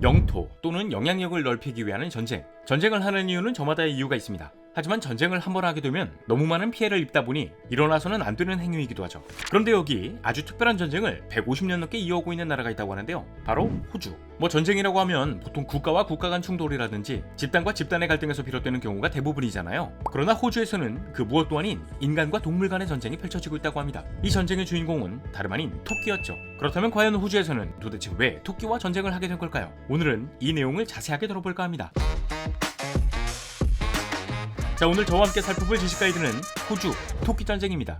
영토 또는 영향력을 넓히기 위한 전쟁. 전쟁을 하는 이유는 저마다의 이유가 있습니다. 하지만 전쟁을 한번 하게 되면 너무 많은 피해를 입다 보니 일어나서는 안 되는 행위이기도 하죠. 그런데 여기 아주 특별한 전쟁을 150년 넘게 이어오고 있는 나라가 있다고 하는데요. 바로 호주. 전쟁이라고 하면 보통 국가와 국가 간 충돌이라든지 집단과 집단의 갈등에서 비롯되는 경우가 대부분이잖아요. 그러나 호주에서는 그 무엇도 아닌 인간과 동물 간의 전쟁이 펼쳐지고 있다고 합니다. 이 전쟁의 주인공은 다름 아닌 토끼였죠. 그렇다면 과연 호주에서는 도대체 왜 토끼와 전쟁을 하게 된 걸까요? 오늘은 이 내용을 자세하게 들어볼까 합니다. 자, 오늘 저와 함께 살펴볼 지식 가이드는 호주 토끼 전쟁입니다.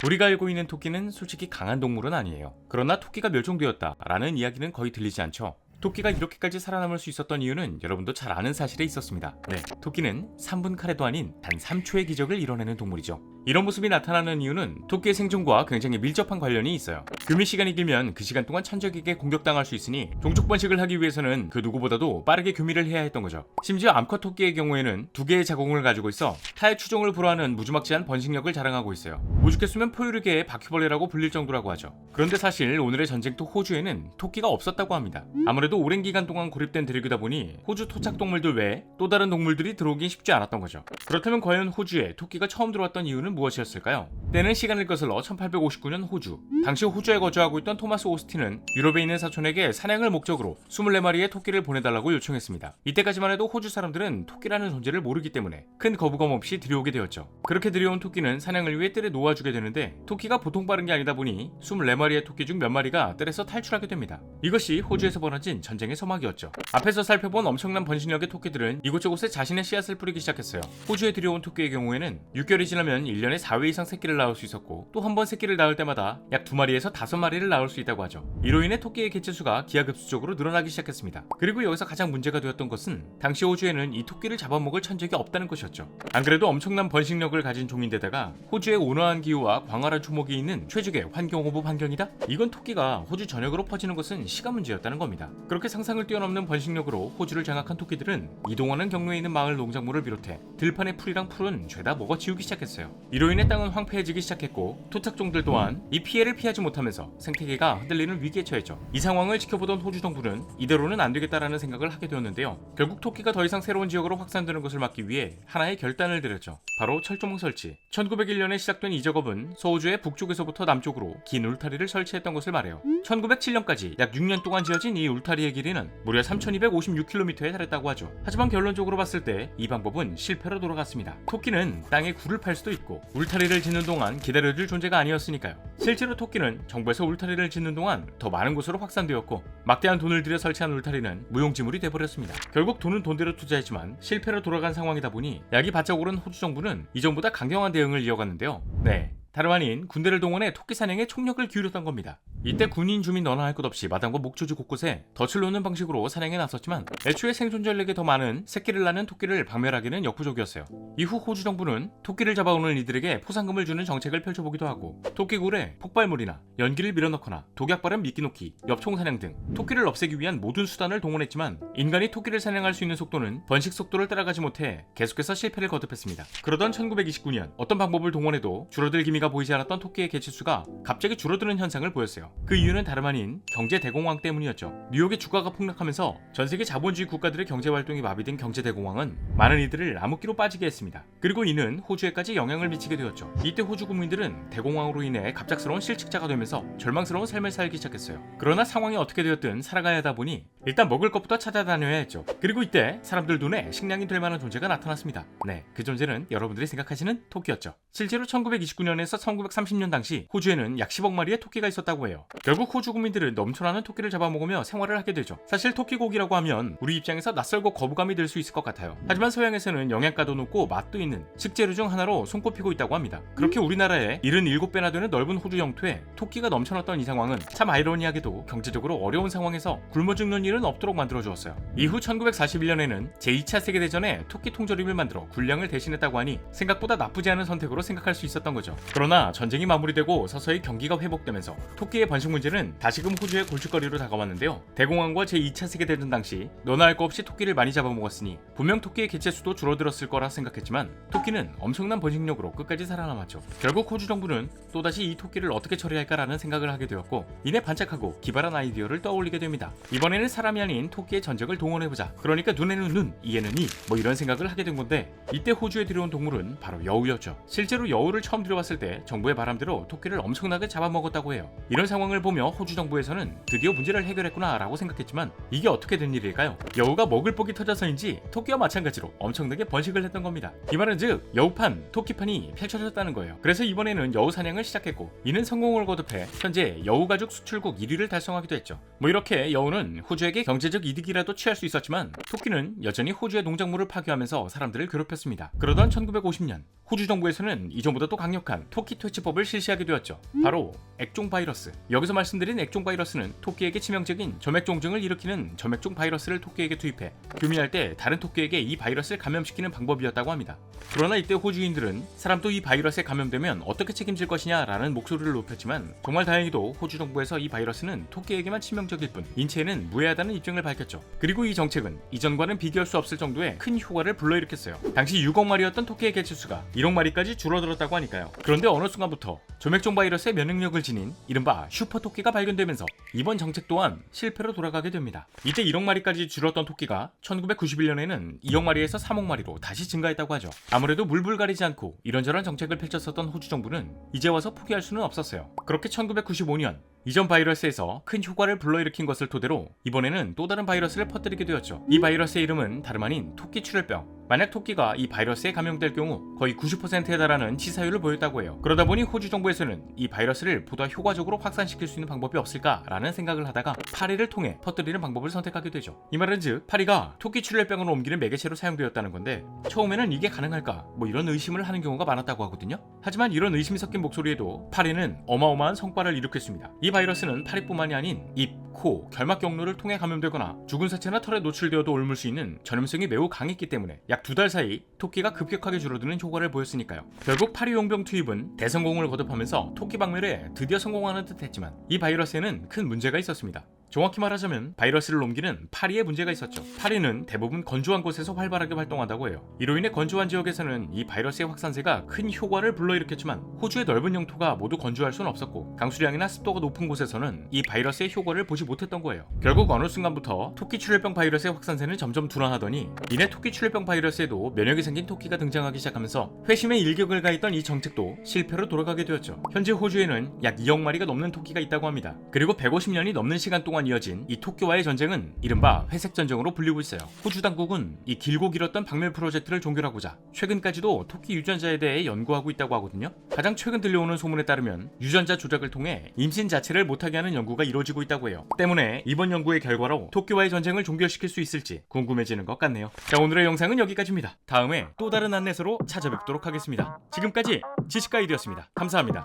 우리가 알고 있는 토끼는 솔직히 강한 동물은 아니에요. 그러나 토끼가 멸종되었다라는 이야기는 거의 들리지 않죠. 토끼가 이렇게까지 살아남을 수 있었던 이유는 여러분도 잘 아는 사실에 있었습니다. 네, 토끼는 3분 카레도 아닌 단 3초의 기적을 이뤄내는 동물이죠. 이런 모습이 나타나는 이유는 토끼의 생존과 굉장히 밀접한 관련이 있어요. 교미 시간이 길면 그 시간 동안 천적에게 공격당할 수 있으니 종족 번식을 하기 위해서는 그 누구보다도 빠르게 교미를 해야 했던 거죠. 심지어 암컷 토끼의 경우에는 2개의 자궁을 가지고 있어 타의 추종을 불허하는 무지막지한 번식력을 자랑하고 있어요. 오죽했으면 포유류계의 바퀴벌레라고 불릴 정도라고 하죠. 그런데 사실 오늘의 전쟁터 호주에는 토끼가 없었다고 합니다. 아무래도 오랜 기간 동안 고립된 대륙이다 보니 호주 토착 동물들 외에 또 다른 동물들이 들어오긴 쉽지 않았던 거죠. 그렇다면 과연 호주에 토끼가 처음 들어왔던 이유는 무엇이었을까요? 때는 시간을 거슬러 1859년 호주. 당시 호주에 거주하고 있던 토마스 오스틴은 유럽에 있는 사촌에게 사냥을 목적으로 24마리의 토끼를 보내달라고 요청했습니다. 이때까지만 해도 호주 사람들은 토끼라는 존재를 모르기 때문에 큰 거부감 없이 들여오게 되었죠. 그렇게 들여온 토끼는 사냥을 위해 뜰에 놓아주게 되는데 토끼가 보통 빠른 게 아니다 보니 24마리의 토끼 중 몇 마리가 뜰에서 탈출하게 됩니다. 이것이 호주에서 벌어진 전쟁의 서막이었죠. 앞에서 살펴본 엄청난 번식력의 토끼들은 이곳저곳에 자신의 씨앗을 뿌리기 시작했어요. 호주에 들여온 토끼의 경우에는 6개월이 지나면 1년에 4회 이상 새끼를 낳을 수 있었고 또 한 번 새끼를 낳을 때마다 약 2마리에서 5마리를 낳을 수 있다고 하죠. 이로 인해 토끼의 개체수가 기하급수적으로 늘어나기 시작했습니다. 그리고 여기서 가장 문제가 되었던 것은 당시 호주에는 이 토끼를 잡아먹을 천적이 없다는 것이었죠. 안 그래도 엄청난 번식력을 가진 종인데다가 호주의 온화한 기후와 광활한 초목이 있는 최적의 환경호흡 환경이다? 이건 토끼가 호주 전역으로 퍼지는 것은 시간 문제였다는 겁니다. 그렇게 상상을 뛰어넘는 번식력으로 호주를 장악한 토끼들은 이동하는 경로에 있는 마을 농작물을 비롯해 들판의 풀이랑 풀은 죄다 먹어치우기 시작했어요. 이로 인해 땅은 황폐해지기 시작했고 토착종들 또한 이 피해를 피하지 못하면서 생태계가 흔들리는 위기에 처했죠. 이 상황을 지켜보던 호주 정부는 이대로는 안 되겠다라는 생각을 하게 되었는데요. 결국 토끼가 더 이상 새로운 지역으로 확산되는 것을 막기 위해 하나의 결단을 내렸죠. 바로 철조망 설치. 1901년에 시작된 이 작업은 서호주의 북쪽에서부터 남쪽으로 긴 울타리를 설치했던 것을 말해요. 1907년까지 약 6년 동안 지어진 이 울타리의 길이는 무려 3256km에 달했다고 하죠. 하지만 결론적으로 봤을 때 이 방법은 실패로 돌아갔습니다. 토끼는 땅에 굴을 팔 수도 있고 울타리를 짓는 동안 기다려줄 존재가 아니었으니까요. 실제로 토끼는 정부에서 울타리를 짓는 동안 더 많은 곳으로 확산되었고 막대한 돈을 들여 설치한 울타리는 무용지물이 돼버렸습니다. 결국 돈은 돈대로 투자했지만 실패로 돌아간 상황이다 보니 약이 바짝 오른 호주 정부는 이전보다 강경한 대응을 이어갔는데요. 네, 다름 아닌 군대를 동원해 토끼 사냥에 총력을 기울였던 겁니다. 이때 군인 주민 너나 할 것 없이 마당과 목초지 곳곳에 덫을 놓는 방식으로 사냥에 나섰지만 애초에 생존 전력이 더 많은 새끼를 낳는 토끼를 박멸하기는 역부족이었어요. 이후 호주 정부는 토끼를 잡아오는 이들에게 포상금을 주는 정책을 펼쳐보기도 하고 토끼굴에 폭발물이나 연기를 밀어넣거나 독약 바른 미끼 놓기, 엽총 사냥 등 토끼를 없애기 위한 모든 수단을 동원했지만 인간이 토끼를 사냥할 수 있는 속도는 번식 속도를 따라가지 못해 계속해서 실패를 거듭했습니다. 그러던 1929년 어떤 방법을 동원해도 줄어들 기미가 보이지 않았던 토끼의 개체수가 갑자기 줄어드는 현상을 보였어요. 그 이유는 다름 아닌 경제 대공황 때문이었죠. 뉴욕의 주가가 폭락하면서 전세계 자본주의 국가들의 경제활동이 마비된 경제 대공황은 많은 이들을 암흑기로 빠지게 했습니다. 그리고 이는 호주에까지 영향을 미치게 되었죠. 이때 호주 국민들은 대공황으로 인해 갑작스러운 실직자가 되면서 절망스러운 삶을 살기 시작했어요. 그러나 상황이 어떻게 되었든 살아가야 하다 보니 일단 먹을 것부터 찾아다녀야 했죠. 그리고 이때 사람들 눈에 식량이 될 만한 존재가 나타났습니다. 네, 그 존재는 여러분들이 생각하시는 토끼였죠. 실제로 1929년에서 1930년 당시 호주에는 약 10억 마리의 토끼가 있었다고 해요. 결국 호주 국민들은 넘쳐나는 토끼를 잡아먹으며 생활을 하게 되죠. 사실 토끼고기라고 하면 우리 입장에서 낯설고 거부감이 들 수 있을 것 같아요. 하지만 서양에서는 영양가도 높고 맛도 있는 식재료 중 하나로 손꼽히고 있다고 합니다. 그렇게 우리나라에 77배나 되는 넓은 호주 영토에 토끼가 넘쳐났던 이 상황은 참 아이러니하게도 경제적으로 어려운 상황에서 굶어 죽는 일은 없도록 만들어주었어요. 이후 1941년에는 제2차 세계대전에 토끼 통조림을 만들어 군량을 대신했다고 하니 생각보다 나쁘지 않은 선택으로 생각할 수 있었던 거죠. 그러나 전쟁이 마무리되고 서서히 경기가 회복되면서 토끼의 번식 문제는 다시금 호주의 골칫거리로 다가왔는데요. 대공황과 제2차 세계대전 당시 너나 할 거 없이 토끼를 많이 잡아먹었으니 분명 토끼의 개체수도 줄어들었을 거라 생각했지만 토끼는 엄청난 번식력으로 끝까지 살아남았죠. 결국 호주 정부는 또다시 이 토끼를 어떻게 처리할까라는 생각을 하게 되었고 이내 반짝하고 기발한 아이디어를 떠올리게 됩니다. 이번에는 사람이 아닌 토끼의 전적을 동원해보자. 그러니까 눈에는 눈, 이에는 이, 뭐 이런 생각을 하게 된 건데 이때 호주에 들여온 동물은 바로 여우였죠. 실제로 여우를 처음 들여왔을 때 정부의 바람대로 토끼를 엄청나게 잡아먹었다고 해요. 이런 상황을 보며 호주 정부에서는 드디어 문제를 해결했구나 라고 생각했지만 이게 어떻게 된 일일까요? 여우가 먹을 복이 터져서인지 토끼와 마찬가지로 엄청나게 번식을 했던 겁니다. 이 말은 즉 여우판, 토끼판이 펼쳐졌다는 거예요. 그래서 이번에는 여우 사냥을 시작했고 이는 성공을 거듭해 현재 여우 가죽 수출국 1위를 달성하기도 했죠. 뭐 이렇게 여우는 호주에게 경제적 이득이라도 취할 수 있었지만 토끼는 여전히 호주의 농작물을 파괴하면서 사람들을 괴롭혔습니다. 그러던 1950년 호주 정부에서는 이전보다 또 강력한 토끼 퇴치법을 실시하게 되었죠. 바로 액종 바이러스. 여기서 말씀드린 액종 바이러스는 토끼에게 치명적인 점액종증을 일으키는 점액종 바이러스를 토끼에게 투입해 교미할 때 다른 토끼에게 이 바이러스를 감염시키는 방법이었다고 합니다. 그러나 이때 호주인들은 사람도 이 바이러스에 감염되면 어떻게 책임질 것이냐라는 목소리를 높였지만 정말 다행히도 호주 정부에서 이 바이러스는 토끼에게만 치명적일 뿐 인체에는 무해하다는 입장을 밝혔죠. 그리고 이 정책은 이전과는 비교할 수 없을 정도의 큰 효과를 불러일으켰어요. 당시 6억 마리였던 토끼의 개체수가 1억 마리까지 줄어들었다고 하니까요. 그런데 어느 순간부터 점액종 바이러스의 면역력을 지닌 이른바 슈퍼토끼가 발견되면서 이번 정책 또한 실패로 돌아가게 됩니다. 이때 1억 마리까지 줄었던 토끼가 1991년에는 2억 마리에서 3억 마리로 다시 증가했다고 하죠. 아무래도 물불 가리지 않고 이런저런 정책을 펼쳤었던 호주 정부는 이제 와서 포기할 수는 없었어요. 그렇게 1995년 이전 바이러스에서 큰 효과를 불러일으킨 것을 토대로 이번에는 또 다른 바이러스를 퍼뜨리게 되었죠. 이 바이러스의 이름은 다름 아닌 토끼 출혈병. 만약 토끼가 이 바이러스에 감염될 경우 거의 90%에 달하는 치사율을 보였다고 해요. 그러다 보니 호주 정부에서는 이 바이러스를 보다 효과적으로 확산시킬 수 있는 방법이 없을까라는 생각을 하다가 파리를 통해 퍼뜨리는 방법을 선택하게 되죠. 이 말은 즉 파리가 토끼 출혈병으로 옮기는 매개체로 사용되었다는 건데 처음에는 이게 가능할까 뭐 이런 의심을 하는 경우가 많았다고 하거든요. 하지만 이런 의심이 섞인 목소리에도 파리는 어마어마한 성과를 일으켰습니다. 이 바이러스는 파리뿐만이 아닌 입, 코, 결막 경로를 통해 감염되거나 죽은 사체나 털에 노출되어도 옮을 수 있는 전염성이 매우 강했기 때문에 약 2달 사이 토끼가 급격하게 줄어드는 효과를 보였으니까요. 결국 파리 용병 투입은 대성공을 거듭하면서 토끼 박멸에 드디어 성공하는 듯 했지만 이 바이러스에는 큰 문제가 있었습니다. 정확히 말하자면 바이러스를 옮기는 파리에 문제가 있었죠. 파리는 대부분 건조한 곳에서 활발하게 활동한다고 해요. 이로 인해 건조한 지역에서는 이 바이러스의 확산세가 큰 효과를 불러일으켰지만 호주의 넓은 영토가 모두 건조할 수는 없었고 강수량이나 습도가 높은 곳에서는 이 바이러스의 효과를 보지 못했던 거예요. 결국 어느 순간부터 토끼 출혈병 바이러스의 확산세는 점점 둔화하더니 이내 토끼 출혈병 바이러스에도 면역이 생긴 토끼가 등장하기 시작하면서 회심의 일격을 가했던 이 정책도 실패로 돌아가게 되었죠. 현재 호주에는 약 2억 마리가 넘는 토끼가 있다고 합니다. 그리고 150년이 넘는 시간 동안 이어진 이 토끼와의 전쟁은 이른바 회색전쟁으로 불리고 있어요. 호주 당국은 이 길고 길었던 박멸 프로젝트를 종결하고자 최근까지도 토끼 유전자에 대해 연구하고 있다고 하거든요. 가장 최근 들려오는 소문에 따르면 유전자 조작을 통해 임신 자체를 못하게 하는 연구가 이루어지고 있다고 해요. 때문에 이번 연구의 결과로 토끼와의 전쟁을 종결시킬 수 있을지 궁금해지는 것 같네요. 자, 오늘의 영상은 여기까지입니다. 다음에 또 다른 안내서로 찾아뵙도록 하겠습니다. 지금까지 지식가이드였습니다. 감사합니다.